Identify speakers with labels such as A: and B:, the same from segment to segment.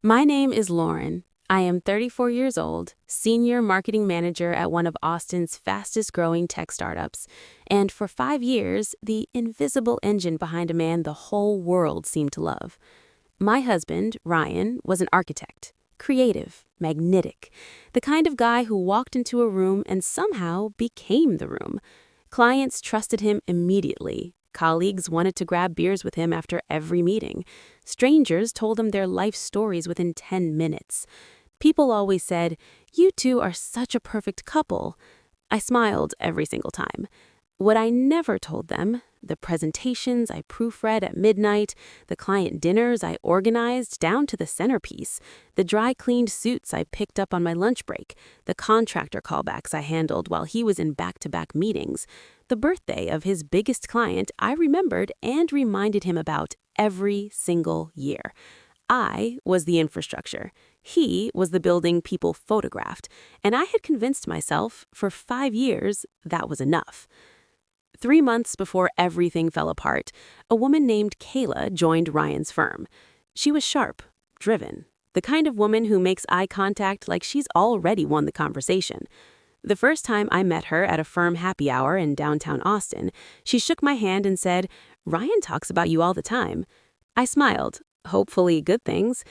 A: My name is Lauren. I am 34 years old, senior marketing manager at one of Austin's fastest growing tech startups, and for 5 years, the invisible engine behind a man the whole world seemed to love. My husband, Ryan, was an architect, creative, magnetic, the kind of guy who walked into a room and somehow became the room. Clients trusted him immediately. Colleagues wanted to grab beers with him after every meeting. Strangers told him their life stories within 10 minutes. People always said, "You two are such a perfect couple." I smiled every single time. What I never told them, the presentations I proofread at midnight, the client dinners I organized down to the centerpiece, the dry-cleaned suits I picked up on my lunch break, the contractor callbacks I handled while he was in back-to-back meetings, the birthday of his biggest client I remembered and reminded him about every single year. I was the infrastructure. He was the building people photographed, and I had convinced myself for 5 years that was enough. 3 months before everything fell apart, a woman named Kayla joined Ryan's firm. She was sharp, driven, the kind of woman who makes eye contact like she's already won the conversation. The first time I met her at a firm happy hour in downtown Austin, she shook my hand and said, "Ryan talks about you all the time." I smiled, hopefully good things.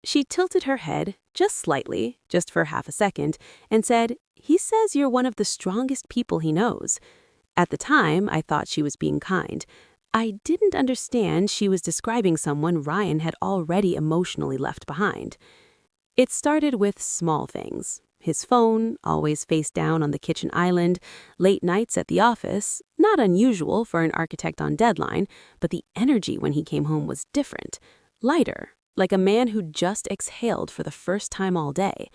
A: She tilted her head, just slightly, just for half a second, and said, "He says you're one of the strongest people he knows." At the time, I thought she was being kind. I didn't understand she was describing someone Ryan had already emotionally left behind. It started with small things. His phone, always face down on the kitchen island, late nights at the office, not unusual for an architect on deadline, but the energy when he came home was different, lighter, like a man who just exhaled for the first time all day.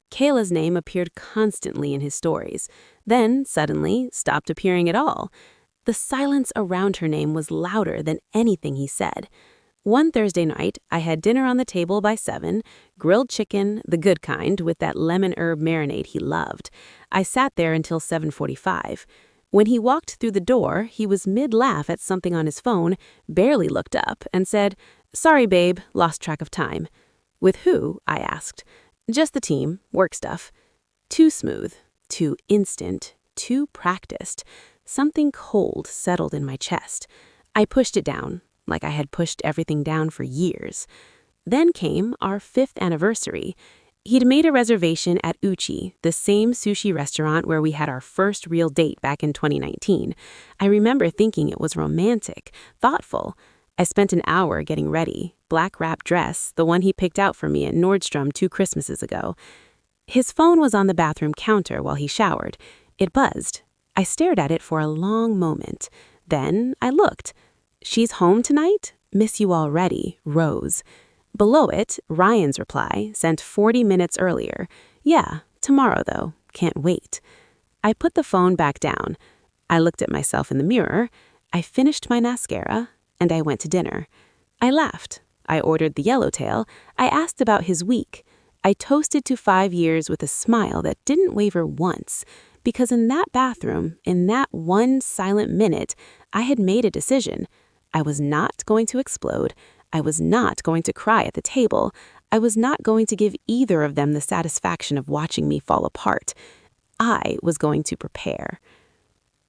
A: Kayla's name appeared constantly in his stories, then suddenly stopped appearing at all. The silence around her name was louder than anything he said. One Thursday night, I had dinner on the table by 7, grilled chicken, the good kind, with that lemon herb marinade he loved. I sat there until 7:45. When he walked through the door, he was mid-laugh at something on his phone, barely looked up, and said, "Sorry, babe, lost track of time." "With who?" I asked. "Just the team, work stuff." Too smooth, too instant, too practiced. Something cold settled in my chest. I pushed it down, like I had pushed everything down for years. Then came our 5th anniversary. He'd made a reservation at Uchi, the same sushi restaurant where we had our first real date back in 2019. I remember thinking it was romantic, thoughtful. I spent an hour getting ready, black wrap dress, the one he picked out for me at Nordstrom 2 Christmases ago. His phone was on the bathroom counter while he showered. It buzzed. I stared at it for a long moment. Then I looked. "She's home tonight? Miss you already, Rose." Below it, Ryan's reply, sent 40 minutes earlier. "Yeah, tomorrow though. Can't wait." I put the phone back down. I looked at myself in the mirror. I finished my mascara, and I went to dinner. I laughed. I ordered the yellowtail. I asked about his week. I toasted to 5 years with a smile that didn't waver once, because in that bathroom, in that one silent minute, I had made a decision. I was not going to explode. I was not going to cry at the table. I was not going to give either of them the satisfaction of watching me fall apart. I was going to prepare.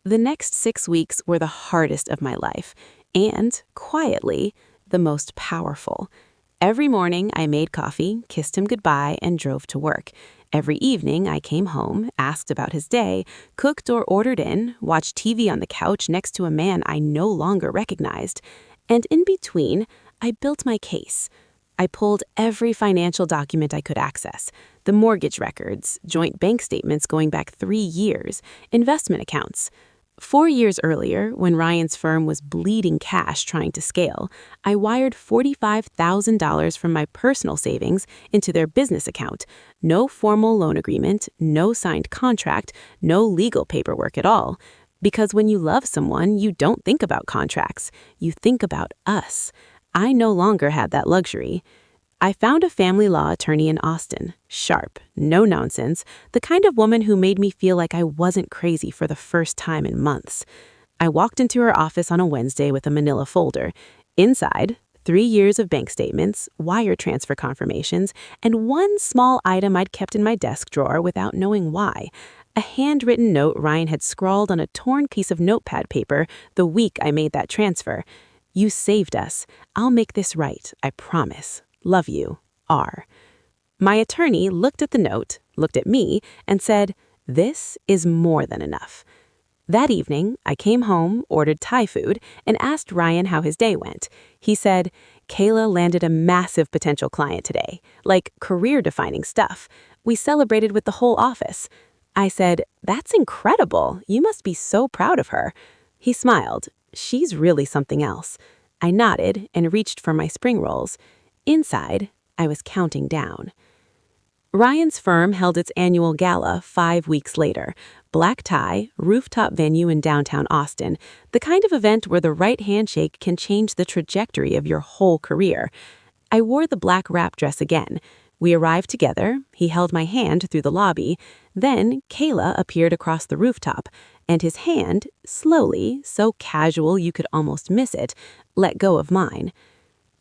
A: The next 6 weeks were the hardest of my life, and, quietly, the most powerful. Every morning, I made coffee, kissed him goodbye, and drove to work. Every evening, I came home, asked about his day, cooked or ordered in, watched TV on the couch next to a man I no longer recognized. And in between, I built my case. I pulled every financial document I could access, the mortgage records, joint bank statements going back 3 years, investment accounts. 4 years earlier, when Ryan's firm was bleeding cash trying to scale, I wired $45,000 from my personal savings into their business account. No formal loan agreement, no signed contract, no legal paperwork at all. Because when you love someone, you don't think about contracts. You think about us. I no longer had that luxury. I found a family law attorney in Austin, sharp, no nonsense, the kind of woman who made me feel like I wasn't crazy for the first time in months. I walked into her office on a Wednesday with a manila folder. Inside, 3 years of bank statements, wire transfer confirmations, and one small item I'd kept in my desk drawer without knowing why. A handwritten note Ryan had scrawled on a torn piece of notepad paper the week I made that transfer. "You saved us. I'll make this right, I promise. Love you, R." My attorney looked at the note, looked at me, and said, "This is more than enough." That evening, I came home, ordered Thai food, and asked Ryan how his day went. He said, "Kayla landed a massive potential client today, like career-defining stuff. We celebrated with the whole office." I said, "That's incredible. You must be so proud of her." He smiled. "She's really something else." I nodded and reached for my spring rolls. Inside, I was counting down. Ryan's firm held its annual gala 5 weeks later. Black tie, rooftop venue in downtown Austin, the kind of event where the right handshake can change the trajectory of your whole career. I wore the black wrap dress again. We arrived together, he held my hand through the lobby, then Kayla appeared across the rooftop, and his hand, slowly, so casual you could almost miss it, let go of mine.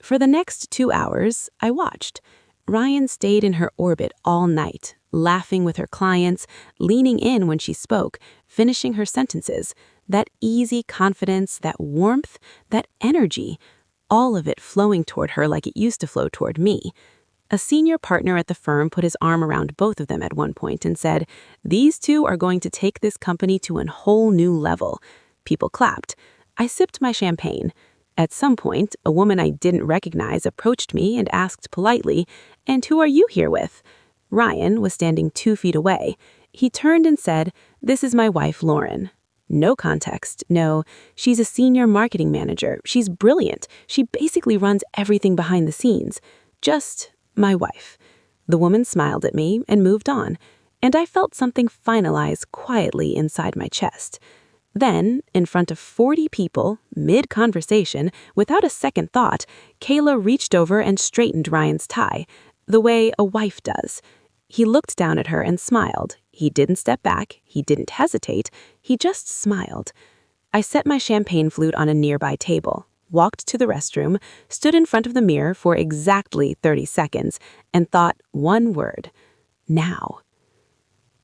A: For the next 2 hours, I watched. Ryan stayed in her orbit all night, laughing with her clients, leaning in when she spoke, finishing her sentences. That easy confidence, that warmth, that energy, all of it flowing toward her like it used to flow toward me. A senior partner at the firm put his arm around both of them at one point and said, "These two are going to take this company to a whole new level." People clapped. I sipped my champagne. At some point, a woman I didn't recognize approached me and asked politely, "And who are you here with?" Ryan was standing 2 feet away. He turned and said, "This is my wife, Lauren." No context, no. She's a senior marketing manager. She's brilliant. She basically runs everything behind the scenes. Just my wife. The woman smiled at me and moved on, and I felt something finalize quietly inside my chest. Then, in front of 40 people, mid-conversation, without a second thought, Kayla reached over and straightened Ryan's tie, the way a wife does. He looked down at her and smiled. He didn't step back. He didn't hesitate. He just smiled. I set my champagne flute on a nearby table, walked to the restroom, stood in front of the mirror for exactly 30 seconds, and thought one word: now.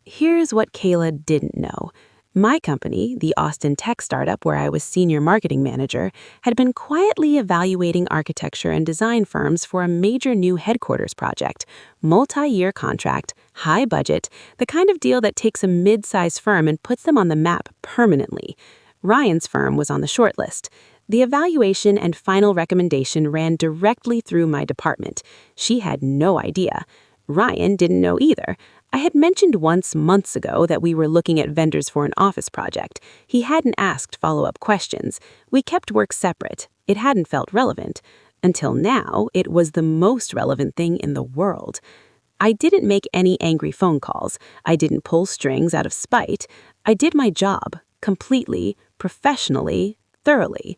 A: Here's what Kayla didn't know. My company, the Austin tech startup where I was senior marketing manager, had been quietly evaluating architecture and design firms for a major new headquarters project, multi-year contract, high budget, the kind of deal that takes a mid-size firm and puts them on the map permanently. Ryan's firm was on the shortlist. The evaluation and final recommendation ran directly through my department. She had no idea. Ryan didn't know either. I had mentioned once months ago that we were looking at vendors for an office project. He hadn't asked follow-up questions. We kept work separate. It hadn't felt relevant. Until now, it was the most relevant thing in the world. I didn't make any angry phone calls. I didn't pull strings out of spite. I did my job, completely, professionally, thoroughly.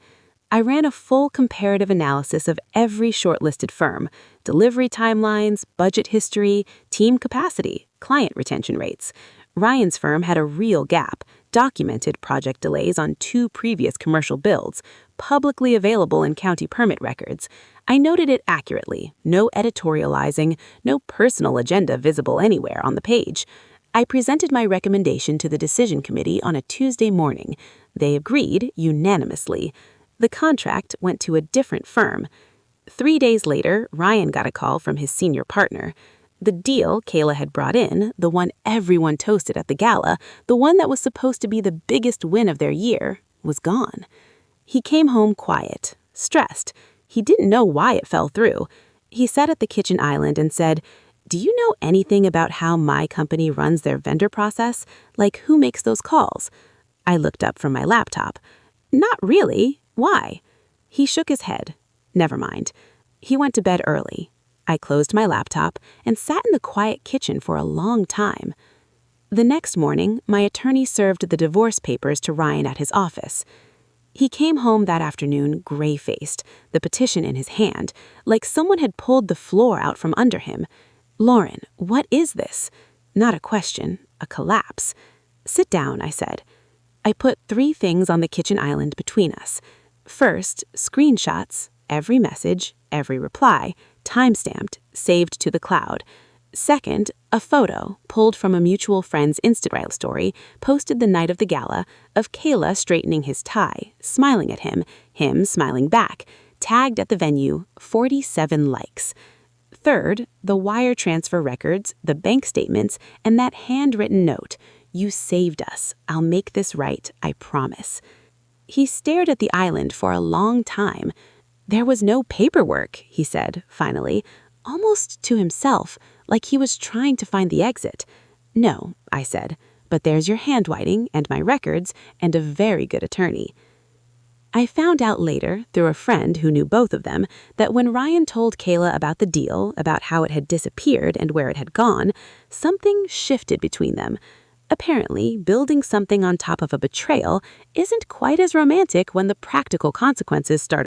A: I ran a full comparative analysis of every shortlisted firm: delivery timelines, budget history, team capacity, client retention rates. Ryan's firm had a real gap, documented project delays on 2 previous commercial builds, publicly available in county permit records. I noted it accurately, no editorializing, no personal agenda visible anywhere on the page. I presented my recommendation to the decision committee on a Tuesday morning. They agreed unanimously. The contract went to a different firm. 3 days later, Ryan got a call from his senior partner. The deal Kayla had brought in, the one everyone toasted at the gala, the one that was supposed to be the biggest win of their year, was gone. He came home quiet, stressed. He didn't know why it fell through. He sat at the kitchen island and said, "Do you know anything about how my company runs their vendor process? Like, who makes those calls?" I looked up from my laptop. "Not really. Why?" He shook his head. Never mind. He went to bed early. I closed my laptop and sat in the quiet kitchen for a long time. The next morning, my attorney served the divorce papers to Ryan at his office. He came home that afternoon gray-faced, the petition in his hand, like someone had pulled the floor out from under him. "Lauren, what is this?" Not a question, a collapse. "Sit down," I said. I put 3 things on the kitchen island between us. First, screenshots, every message, every reply, timestamped, saved to the cloud. Second, a photo, pulled from a mutual friend's Instagram story, posted the night of the gala, of Kayla straightening his tie, smiling at him smiling back, tagged at the venue, 47 likes. Third, the wire transfer records, the bank statements, and that handwritten note. You saved us. I'll make this right, I promise. He stared at the island for a long time. There was no paperwork, he said, finally, almost to himself, like he was trying to find the exit. No, I said, but there's your handwriting and my records and a very good attorney. I found out later, through a friend who knew both of them, that when Ryan told Kayla about the deal, about how it had disappeared and where it had gone, something shifted between them. Apparently, building something on top of a betrayal isn't quite as romantic when the practical consequences start